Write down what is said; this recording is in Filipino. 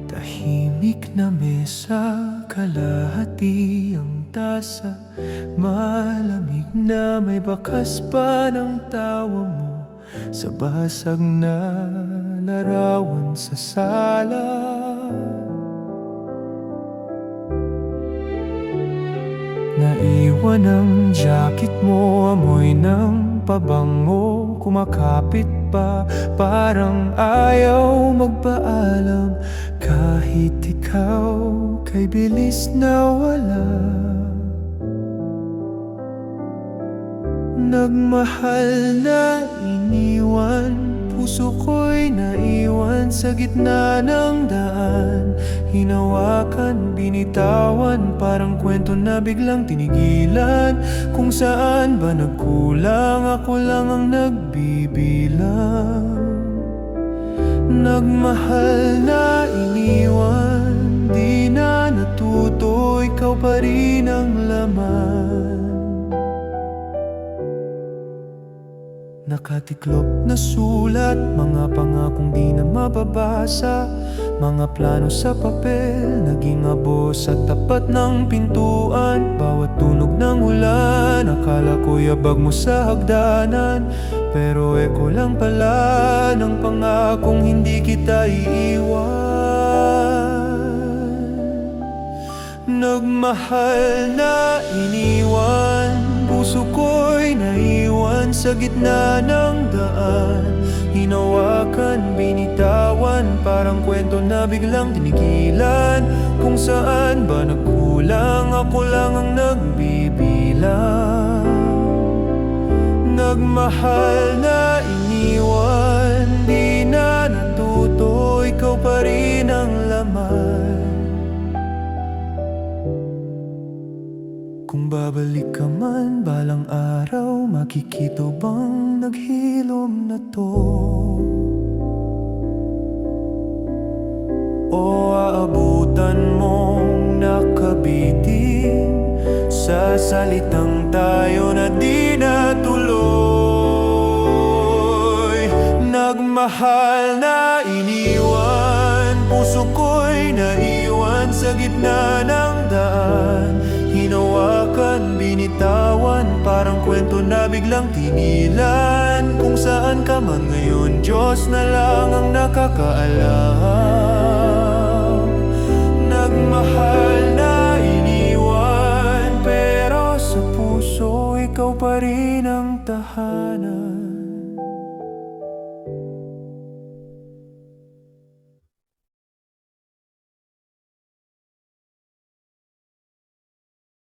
Tahimik na mesa, kalahati ang tasa. Malamig na may bakas pa ng tawa mo sa basag na larawan sa sala. Naiwan ang jacket mo, amoy ng pabango, kumakapit pa, parang ayaw magpaalam. Kahit ikaw kay bilis na wala. Nagmahal na iniwan, puso ko'y naiwan sa gitna ng daan. Hinawakan, binitawan, parang kwento na biglang tinigilan. Kung saan ba nagkulang, ako lang ang nagbibilang. Nagmahal na iniwan, di na natuto, ikaw pa rin ang laman. Nakatiklop na sulat, mga pangakong di na mababasa. Mga plano sa papel, naging abo sa tapat ng pintuan. Bawat tunog ng ulan, akala ko yabag mo sa hagdanan. Pero eko lang pala ng pangakong hindi kita iiwan. Nagmahal na iniwan, puso ko'y naiwan sa gitna ng daan. Hinawakan, binitawan, parang kwento na biglang tinigilan. Kung saan ba nagkulang, ako lang ang nagbibilang. Nagmahal na iniwan, di na natuto, ikaw pa rin ang laman. Kung babalik ka man balang araw, makikita bang naghilom na to? O aabutan mong nakabitin sa salitang tayo na di natuloy? Nagmahal na iniwan, puso ko'y naiwan sa gitna ng daan. Hinawakan, binitawan, parang kwento na biglang tinilan. Kung saan ka man ngayon, Diyos na lang ang nakakaalam. Nagmahal na iniwan, pero sa puso ikaw pa rin ang tahanan.